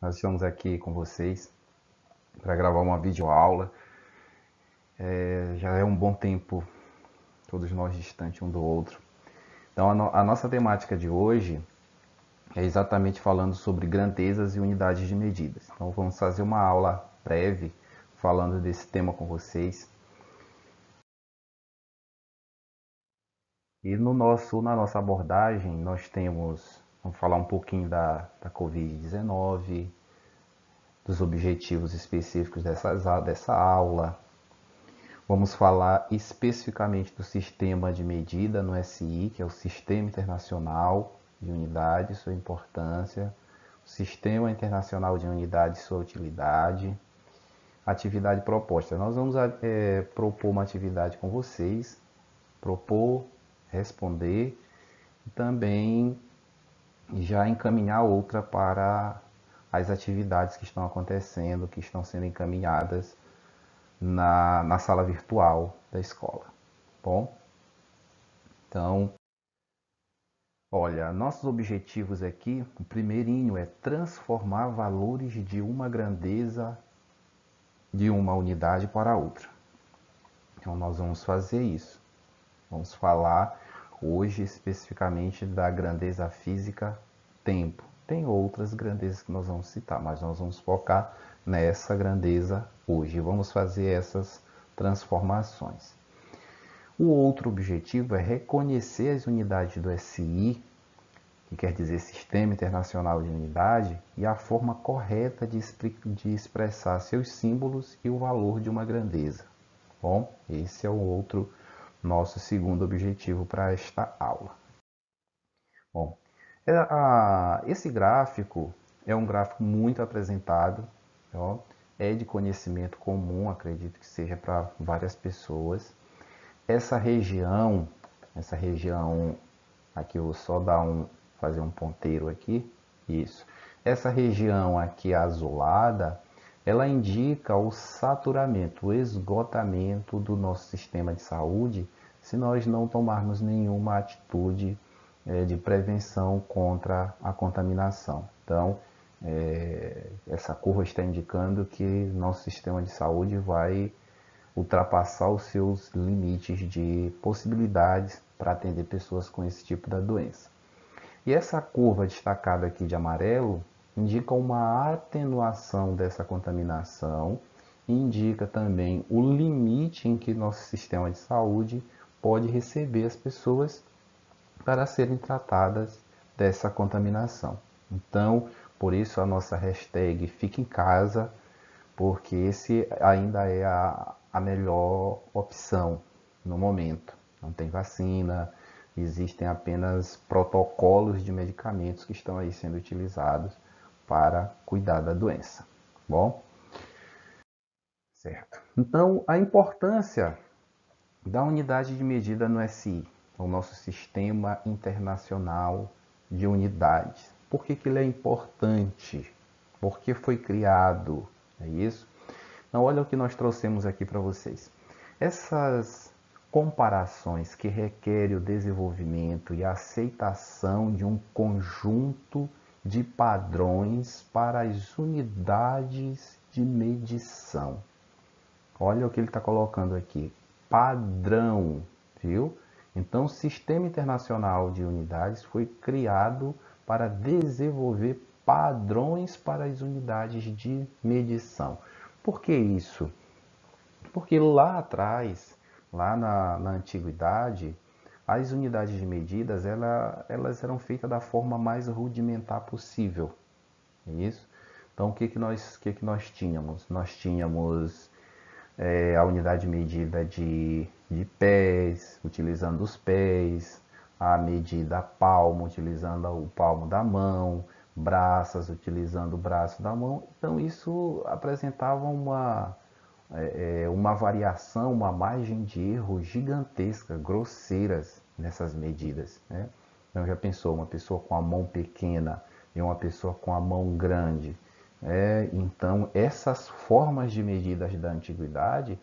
Nós estamos aqui com vocês para gravar uma videoaula. Já é um bom tempo, todos nós distantes um do outro. Então, a nossa temática de hoje é exatamente falando sobre grandezas e unidades de medidas. Então, vamos fazer uma aula breve falando desse tema com vocês. E na nossa abordagem, vamos falar um pouquinho da Covid-19, dos objetivos específicos dessa aula. Vamos falar especificamente do sistema de medida no SI, que é o Sistema Internacional de Unidades, sua importância, o Sistema Internacional de Unidades, sua utilidade, atividade proposta. Nós vamos propor uma atividade com vocês, propor, responder e também já encaminhar outra para as atividades que estão acontecendo, que estão sendo encaminhadas na sala virtual da escola. Bom, então, olha, nossos objetivos aqui, o primeirinho é transformar valores de uma grandeza de uma unidade para outra. Então, nós vamos fazer isso. Vamos falar hoje especificamente da grandeza física tempo. Tem outras grandezas que nós vamos citar, mas nós vamos focar nessa grandeza hoje. Vamos fazer essas transformações. O outro objetivo é reconhecer as unidades do SI, que quer dizer Sistema Internacional de Unidade, e a forma correta de expressar seus símbolos e o valor de uma grandeza. Bom, esse é o outro nosso segundo objetivo para esta aula. Bom, esse gráfico é um gráfico muito apresentado, ó, é de conhecimento comum, acredito que seja para várias pessoas. Essa região, aqui eu vou só fazer um ponteiro aqui, isso. Essa região aqui azulada, ela indica o saturamento, o esgotamento do nosso sistema de saúde, se nós não tomarmos nenhuma atitude de prevenção contra a contaminação. Então, essa curva está indicando que nosso sistema de saúde vai ultrapassar os seus limites de possibilidades para atender pessoas com esse tipo de doença. E essa curva destacada aqui de amarelo indica uma atenuação dessa contaminação e indica também o limite em que nosso sistema de saúde pode receber as pessoas para serem tratadas dessa contaminação. Então, por isso a nossa hashtag Fique em Casa, porque esse ainda é a melhor opção no momento. Não tem vacina, existem apenas protocolos de medicamentos que estão aí sendo utilizados para cuidar da doença. Bom, certo. Então, a importância da unidade de medida no SI, o nosso Sistema Internacional de Unidades. Por que ele é importante? Por que foi criado? É isso? Então, olha o que nós trouxemos aqui para vocês. Essas comparações que requerem o desenvolvimento e a aceitação de um conjunto de padrões para as unidades de medição. Olha o que ele está colocando aqui. Padrão, viu? Então, o Sistema Internacional de Unidades foi criado para desenvolver padrões para as unidades de medição. Por que isso? Porque lá atrás, lá na antiguidade, as unidades de medidas elas eram feitas da forma mais rudimentar possível. É isso? Então, o que nós tínhamos? Nós tínhamos a unidade de medida de pés, utilizando os pés, a medida palmo, utilizando o palmo da mão, braças, utilizando o braço da mão. Então, isso apresentava uma variação, uma margem de erro gigantesca, grosseiras nessas medidas. Né? Então, já pensou, uma pessoa com a mão pequena e uma pessoa com a mão grande? Então, essas formas de medidas da antiguidade,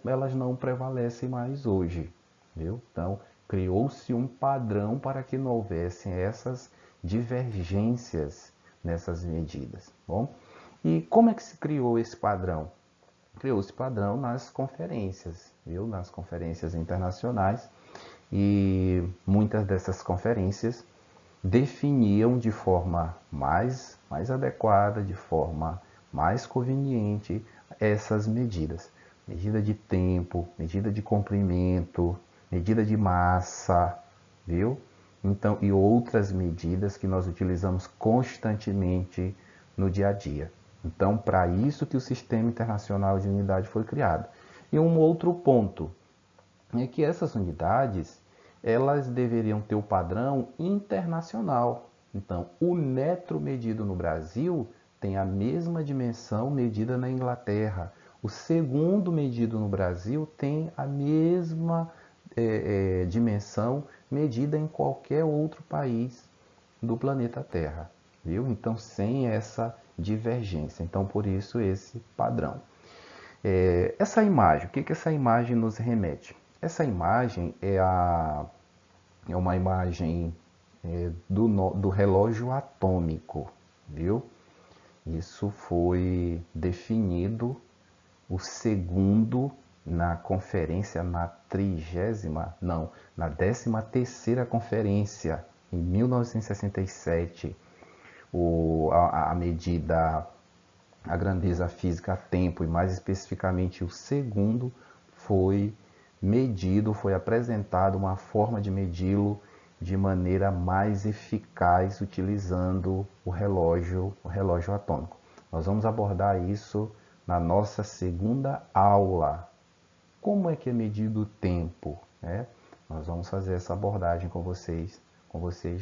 elas não prevalecem mais hoje. Viu? Então, criou-se um padrão para que não houvessem essas divergências nessas medidas. Bom, e como é que se criou esse padrão? Criou esse padrão nas conferências, viu? Nas conferências internacionais, e muitas dessas conferências definiam de forma mais adequada, de forma mais conveniente essas medidas. Medida de tempo, medida de comprimento, medida de massa, viu? Então, e outras medidas que nós utilizamos constantemente no dia a dia. Então, para isso que o Sistema Internacional de Unidade foi criado. E um outro ponto é que essas unidades, elas deveriam ter o padrão internacional. Então, o metro medido no Brasil tem a mesma dimensão medida na Inglaterra. O segundo medido no Brasil tem a mesma dimensão medida em qualquer outro país do planeta Terra, viu? Então, sem essa divergência. Então, por isso, esse padrão. Essa imagem, o que essa imagem nos remete? Essa imagem é uma imagem do relógio atômico, viu? Isso foi definido o segundo na conferência, na 13ª conferência, em 1967, a medida, a grandeza física a tempo, e mais especificamente o segundo, foi medido, foi apresentada uma forma de medi-lo de maneira mais eficaz utilizando o relógio atômico. Nós vamos abordar isso na nossa segunda aula. Como é que é medido o tempo, né? Nós vamos fazer essa abordagem com vocês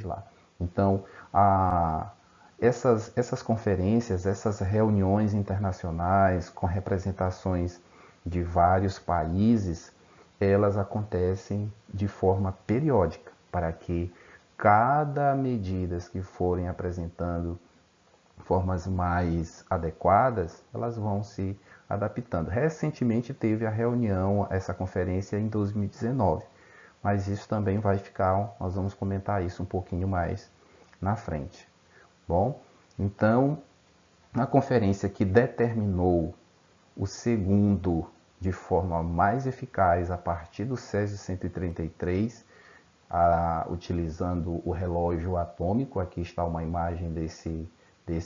lá. Então, essas conferências, essas reuniões internacionais com representações de vários países, elas acontecem de forma periódica, para que cada medida que forem apresentando formas mais adequadas, elas vão se adaptando. Recentemente teve a reunião, essa conferência em 2019, mas isso também vai ficar, nós vamos comentar isso um pouquinho mais na frente. Bom, então, na conferência que determinou o segundo de forma mais eficaz a partir do Césio 133, utilizando o relógio atômico, aqui está uma imagem desse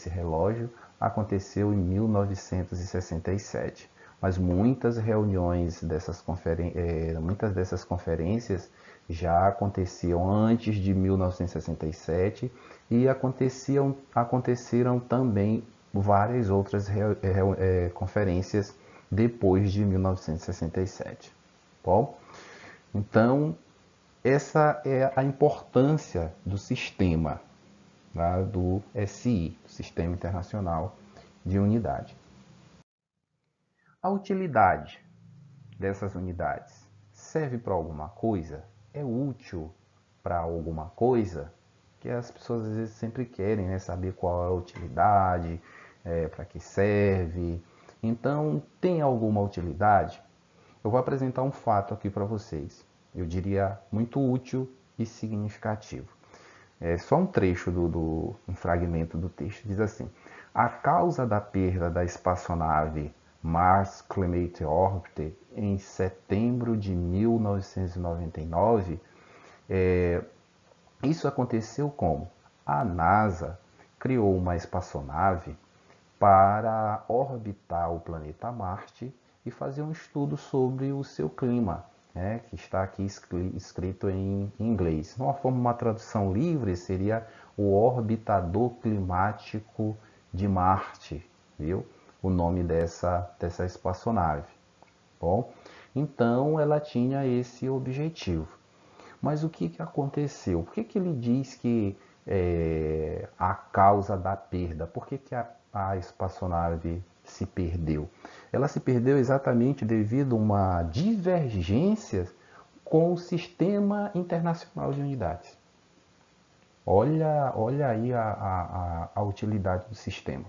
relógio, aconteceu em 1967. Mas muitas reuniões muitas dessas conferências já aconteciam antes de 1967 e aconteceram também várias outras conferências depois de 1967. Bom, então essa é a importância do sistema, tá? Do SI, Sistema Internacional de Unidade. A utilidade dessas unidades serve para alguma coisa? É útil para alguma coisa? Que as pessoas às vezes sempre querem, né, saber qual é a utilidade, para que serve. Então, tem alguma utilidade? Eu vou apresentar um fato aqui para vocês. Eu diria muito útil e significativo. É só um trecho um fragmento do texto. Diz assim: a causa da perda da espaçonave Mars Climate Orbiter em setembro de 1999, isso aconteceu como? A NASA criou uma espaçonave para orbitar o planeta Marte e fazer um estudo sobre o seu clima, né, que está aqui escrito em inglês. Uma tradução livre seria o orbitador climático de Marte, viu? O nome dessa espaçonave. Bom, então ela tinha esse objetivo. Mas o que aconteceu? Por que ele diz que a causa da perda? Por que a espaçonave se perdeu? Ela se perdeu exatamente devido a uma divergência com o Sistema Internacional de Unidades. Olha aí a utilidade do sistema.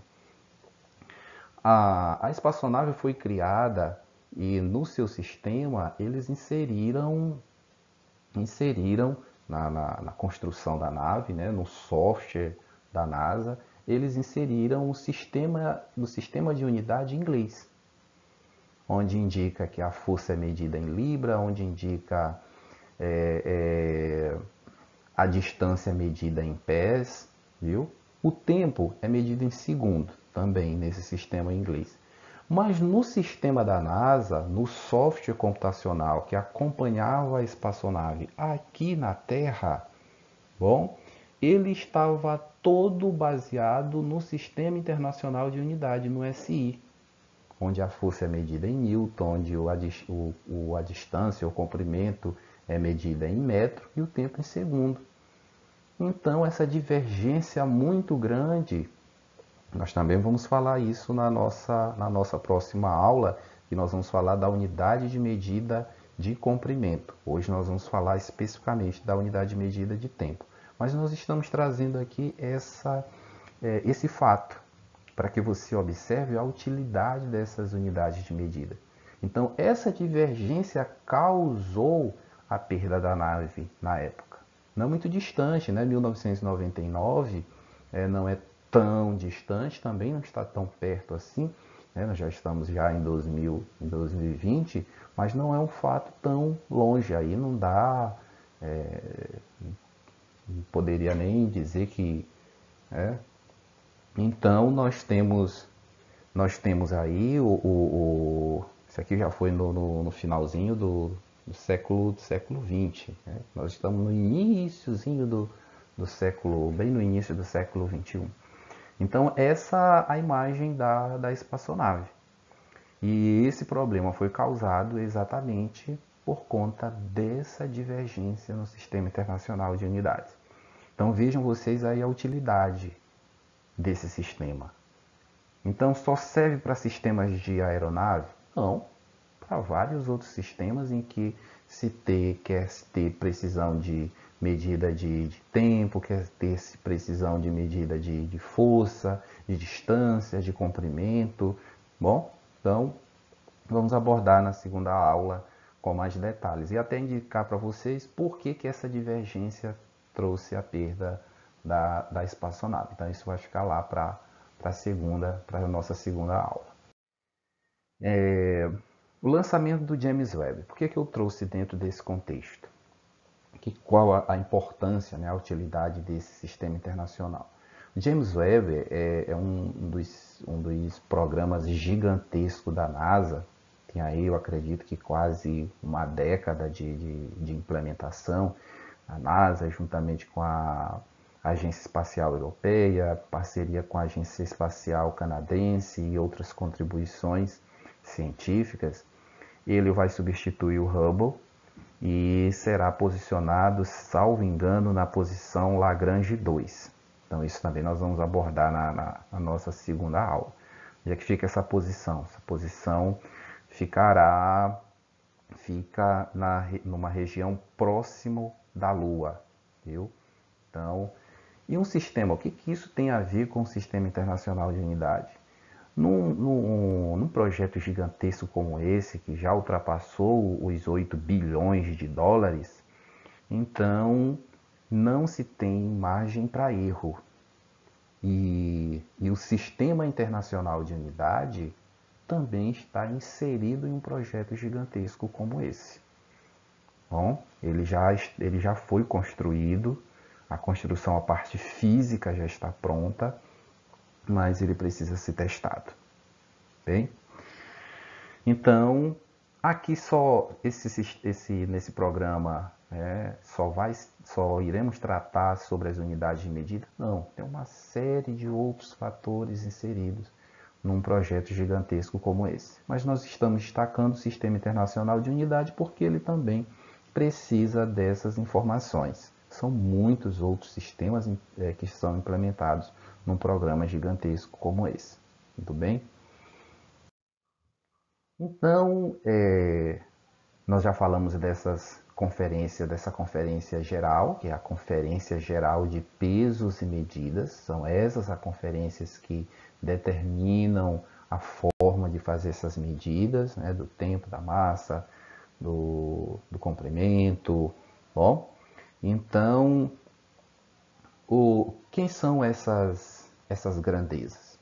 A espaçonave foi criada e no seu sistema eles inseriram na construção da nave, né, no software da NASA, eles inseriram o sistema de unidade em inglês, onde indica que a força é medida em libra, onde indica a distância é medida em pés, viu? O tempo é medido em segundo, também nesse sistema em inglês. Mas no sistema da NASA, no software computacional que acompanhava a espaçonave aqui na Terra, bom, ele estava todo baseado no Sistema Internacional de Unidade, no SI, onde a força é medida em newton, onde a distância, o comprimento é medida em metro e o tempo em segundo. Então, essa divergência muito grande, nós também vamos falar isso na nossa próxima aula, que nós vamos falar da unidade de medida de comprimento. Hoje nós vamos falar especificamente da unidade de medida de tempo. Mas nós estamos trazendo aqui esse fato, para que você observe a utilidade dessas unidades de medida. Então, essa divergência causou a perda da nave na época. Não muito distante, né? 1999 não é tão distante, também não está tão perto assim, né? Nós já estamos já em 2020, mas não é um fato tão longe, aí não dá, não poderia nem dizer que... Então nós temos aí isso aqui já foi no finalzinho do século XX, né? Nós estamos no iníciozinho do século, bem no início do século XXI. Então essa é a imagem da espaçonave. E esse problema foi causado exatamente por conta dessa divergência no Sistema Internacional de Unidades. Então vejam vocês aí a utilidade desse sistema. Então só serve para sistemas de aeronave? Não, para vários outros sistemas em que quer ter precisão de medida de tempo, quer ter precisão de medida de força, de distância, de comprimento. Bom, então vamos abordar na segunda aula com mais detalhes e até indicar para vocês por que essa divergência trouxe a perda da espaçonave. Então isso vai ficar lá para a nossa segunda aula. O lançamento do James Webb. Por que eu trouxe dentro desse contexto? Qual a importância, né, a utilidade desse sistema internacional? O James Webb é um dos programas gigantescos da NASA. Tem aí, eu acredito que quase uma década de implementação. A NASA, juntamente com a Agência Espacial Europeia, parceria com a Agência Espacial Canadense e outras contribuições científicas, ele vai substituir o Hubble e será posicionado, salvo engano, na posição Lagrange 2. Então isso também nós vamos abordar na nossa segunda aula. Onde é que fica essa posição? Essa posição fica numa região próximo da Lua, viu? Então, e um sistema, o que isso tem a ver com o Sistema Internacional de Unidade? Num projeto gigantesco como esse, que já ultrapassou os 8 bilhões de dólares, então não se tem margem para erro. E o Sistema Internacional de Unidade também está inserido em um projeto gigantesco como esse. Bom, ele já foi construído, a construção, a parte física já está pronta, mas ele precisa ser testado. Bem? Então, aqui só nesse programa só iremos tratar sobre as unidades de medida? Não, tem uma série de outros fatores inseridos num projeto gigantesco como esse. Mas nós estamos destacando o Sistema Internacional de Unidade porque ele também precisa dessas informações. São muitos outros sistemas que são implementados num programa gigantesco como esse. Tudo bem? Então, nós já falamos dessa conferência geral, que é a Conferência Geral de Pesos e Medidas. São essas as conferências que determinam a forma de fazer essas medidas, né, do tempo, da massa, do comprimento. Bom, então, quem são essas essas grandezas.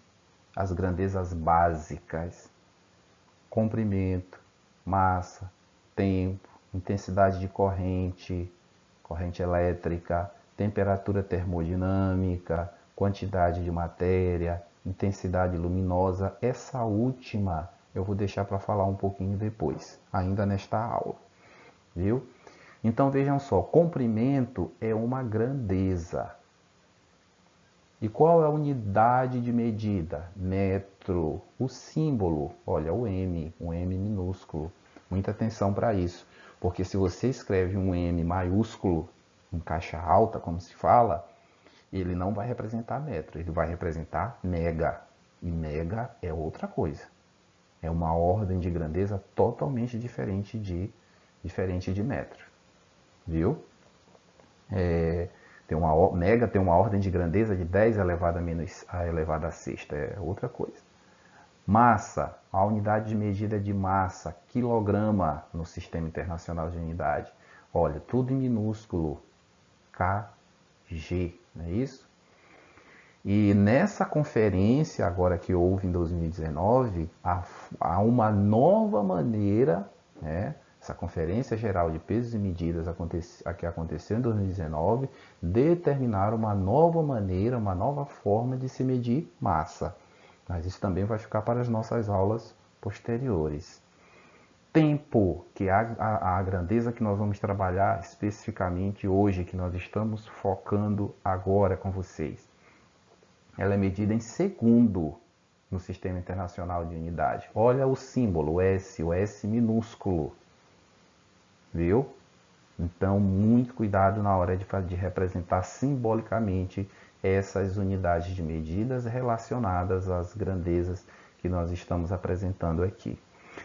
As grandezas básicas: comprimento, massa, tempo, intensidade de corrente, corrente elétrica, temperatura termodinâmica, quantidade de matéria, intensidade luminosa. Essa última eu vou deixar para falar um pouquinho depois, ainda nesta aula, viu? Então vejam só, comprimento é uma grandeza. E qual é a unidade de medida? Metro. O símbolo, olha, o M minúsculo. Muita atenção para isso, porque se você escreve um M maiúsculo em caixa alta, como se fala, ele não vai representar metro, ele vai representar mega. E mega é outra coisa. É uma ordem de grandeza totalmente diferente de metro. Viu? Mega tem uma ordem de grandeza de 10 elevado a elevado a sexta, é outra coisa. Massa, a unidade de medida de massa, quilograma no Sistema Internacional de Unidade. Olha, tudo em minúsculo, kg, não é isso? E nessa conferência agora que houve em 2019, há uma nova maneira, né? Essa Conferência Geral de Pesos e Medidas que aconteceu em 2019, determinaram uma nova maneira, uma nova forma de se medir massa. Mas isso também vai ficar para as nossas aulas posteriores. Tempo, que é a grandeza que nós vamos trabalhar especificamente hoje, que nós estamos focando agora com vocês. Ela é medida em segundo no Sistema Internacional de Unidade. Olha o símbolo, o S minúsculo. Viu? Então, muito cuidado na hora de representar simbolicamente essas unidades de medidas relacionadas às grandezas que nós estamos apresentando aqui.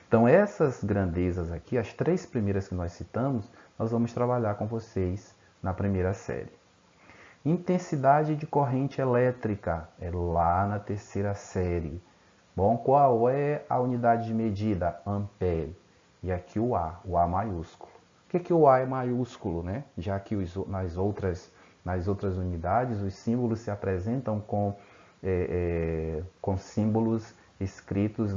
Então, essas grandezas aqui, as três primeiras que nós citamos, nós vamos trabalhar com vocês na primeira série. Intensidade de corrente elétrica é lá na terceira série. Bom, qual é a unidade de medida? Ampere. E aqui o A maiúsculo. Por que o A é maiúsculo, né? Já que nas outras unidades os símbolos se apresentam com símbolos escritos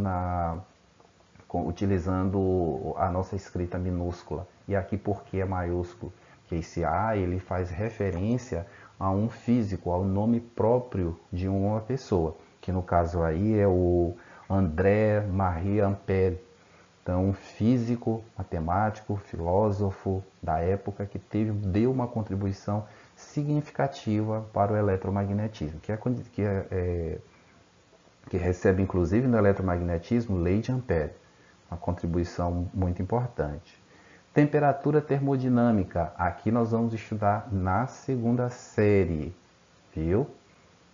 utilizando a nossa escrita minúscula. E aqui por que é maiúsculo? Que esse A ele faz referência a um físico, ao nome próprio de uma pessoa, que no caso aí é o André Marie Ampère. Então, um físico, matemático, filósofo da época que deu uma contribuição significativa para o eletromagnetismo, que recebe inclusive no eletromagnetismo lei de Ampère, uma contribuição muito importante. Temperatura termodinâmica, aqui nós vamos estudar na segunda série, viu?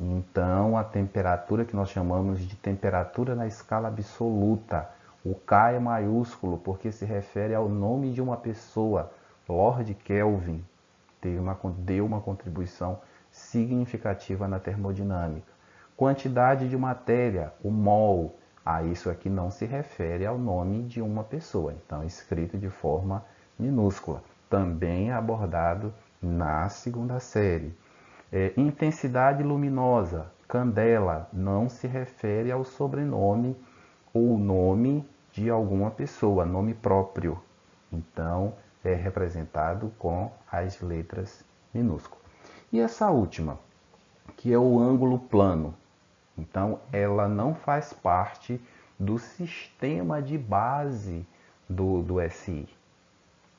Então, a temperatura que nós chamamos de temperatura na escala absoluta. O K é maiúsculo porque se refere ao nome de uma pessoa. Lord Kelvin deu uma contribuição significativa na termodinâmica. Quantidade de matéria, o mol. Isso aqui não se refere ao nome de uma pessoa, então é escrito de forma minúscula. Também é abordado na segunda série. Intensidade luminosa, candela, não se refere ao sobrenome ou nome de alguma pessoa, nome próprio. Então, é representado com as letras minúsculas. E essa última, que é o ângulo plano. Então, ela não faz parte do sistema de base do SI.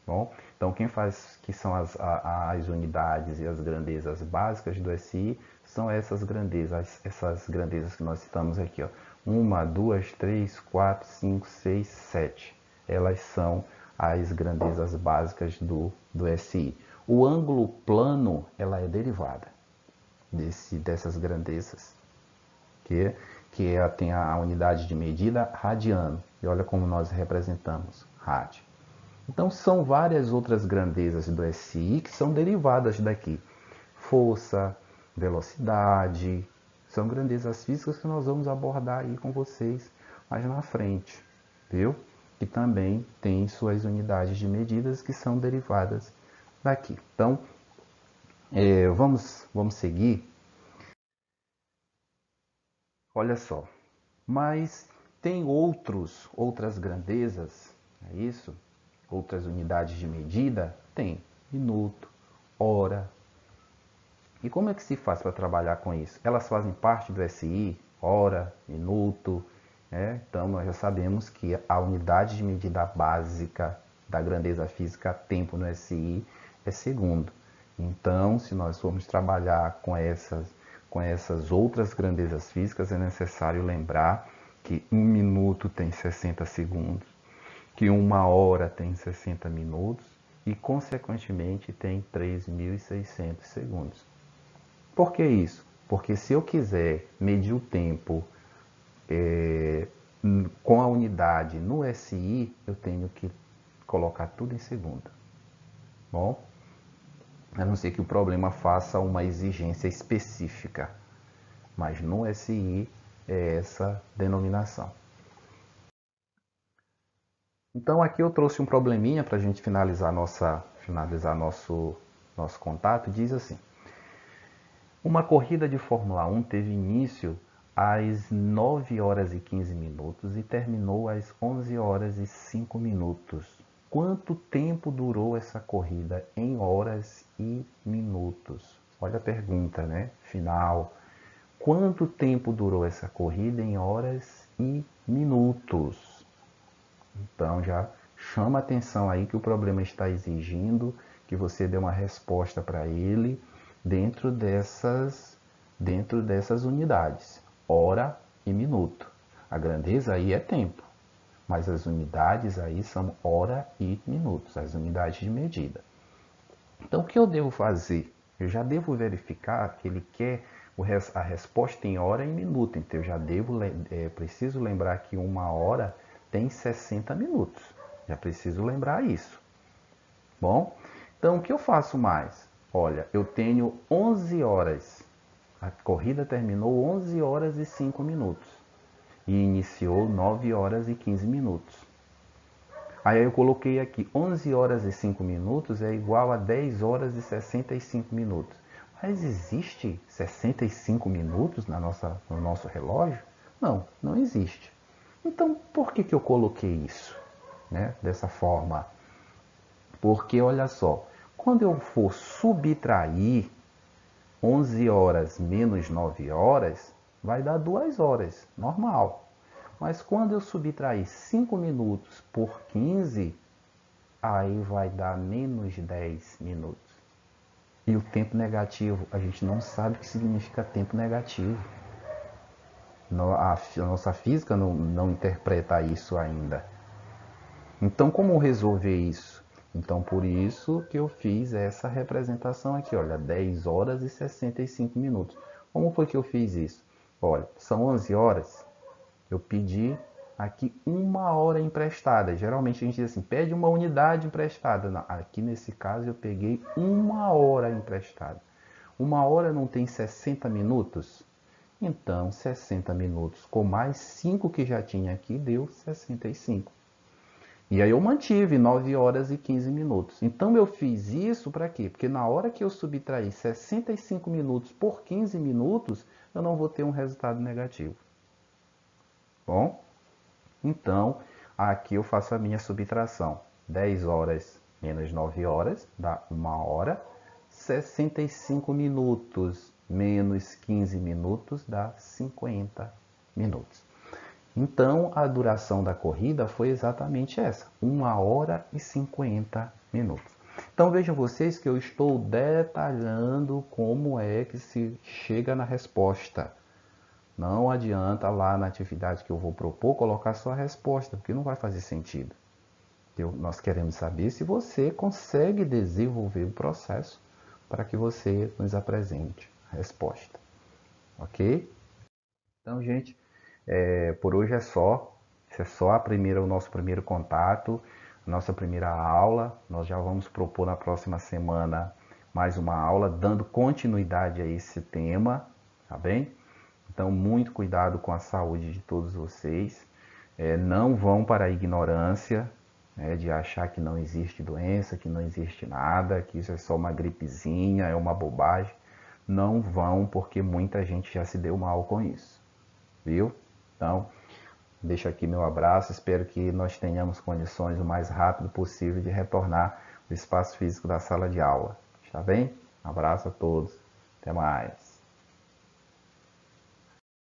Bom, então, que são as unidades e as grandezas básicas do SI são essas grandezas que nós citamos aqui, ó. 1, 2, 3, 4, 5, 6, 7. Elas são as grandezas básicas do SI. O ângulo plano, ela é derivada dessas grandezas, tem a unidade de medida radiano. E olha como nós representamos, rádio. Então, são várias outras grandezas do SI que são derivadas daqui. Força, velocidade, são grandezas físicas que nós vamos abordar aí com vocês mais na frente, viu? Que também tem suas unidades de medidas que são derivadas daqui. Então, vamos seguir. Olha só, mas tem outras grandezas, é isso? Outras unidades de medida? Tem. Minuto, hora. E como é que se faz para trabalhar com isso? Elas fazem parte do SI, hora, minuto, né? Então nós já sabemos que a unidade de medida básica da grandeza física tempo no SI é segundo. Então, se nós formos trabalhar com essas outras grandezas físicas, é necessário lembrar que um minuto tem 60 segundos, que uma hora tem 60 minutos e, consequentemente, tem 3.600 segundos. Por que isso? Porque se eu quiser medir o tempo com a unidade no SI, eu tenho que colocar tudo em segunda. Bom, a não ser que o problema faça uma exigência específica, mas no SI é essa denominação. Então aqui eu trouxe um probleminha para a gente finalizar nosso contato. Diz assim: uma corrida de Fórmula 1 teve início às 9 horas e 15 minutos e terminou às 11 horas e 5 minutos. Quanto tempo durou essa corrida em horas e minutos? Olha a pergunta, né? Final. Quanto tempo durou essa corrida em horas e minutos? Então já chama atenção aí que o problema está exigindo que você dê uma resposta para ele dentro dessas unidades, hora e minuto. A grandeza aí é tempo, mas as unidades aí são hora e minutos, as unidades de medida. Então o que eu devo fazer? Eu já devo verificar que ele quer a resposta em hora e minuto, então eu já preciso lembrar que uma hora tem 60 minutos. Já preciso lembrar isso. Bom, então o que eu faço mais? Olha, eu tenho 11 horas. A corrida terminou 11 horas e 5 minutos. E iniciou 9 horas e 15 minutos. Aí eu coloquei aqui 11 horas e 5 minutos é igual a 10 horas e 65 minutos. Mas existe 65 minutos no nosso relógio? Não, não existe. Então, por que eu coloquei isso, né, dessa forma? Porque, olha só, quando eu for subtrair 11 horas menos 9 horas, vai dar 2 horas, normal. Mas quando eu subtrair 5 minutos por 15, aí vai dar menos 10 minutos. E o tempo negativo, a gente não sabe o que significa tempo negativo. A nossa física não interpreta isso ainda. Então, como resolver isso? Então, por isso que eu fiz essa representação aqui, olha, 10 horas e 65 minutos. Como foi que eu fiz isso? Olha, são 11 horas, eu pedi aqui uma hora emprestada. Geralmente a gente diz assim, pede uma unidade emprestada. Não, aqui nesse caso eu peguei uma hora emprestada. Uma hora não tem 60 minutos? Então, 60 minutos com mais 5 que já tinha aqui, deu 65. E aí eu mantive 9 horas e 15 minutos. Então eu fiz isso para quê? Porque na hora que eu subtrair 65 minutos por 15 minutos, eu não vou ter um resultado negativo. Bom? Então, aqui eu faço a minha subtração. 10 horas menos 9 horas dá 1 hora. 65 minutos menos 15 minutos dá 50 minutos. Então, a duração da corrida foi exatamente essa, 1 hora e 50 minutos. Então, vejam vocês que eu estou detalhando como é que se chega na resposta. Não adianta lá na atividade que eu vou propor colocar só a resposta, porque não vai fazer sentido. Nós queremos saber se você consegue desenvolver o processo para que você nos apresente a resposta. Ok? Então, gente, por hoje é só. Isso é só o nosso primeiro contato, a nossa primeira aula. Nós já vamos propor na próxima semana mais uma aula, dando continuidade a esse tema, tá bem? Então, muito cuidado com a saúde de todos vocês. Não vão para a ignorância, né, de achar que não existe doença, que não existe nada, que isso é só uma gripezinha, é uma bobagem. Não vão, porque muita gente já se deu mal com isso. viu? Então, deixo aqui meu abraço, espero que nós tenhamos condições o mais rápido possível de retornar ao espaço físico da sala de aula. Está bem? Um abraço a todos, até mais.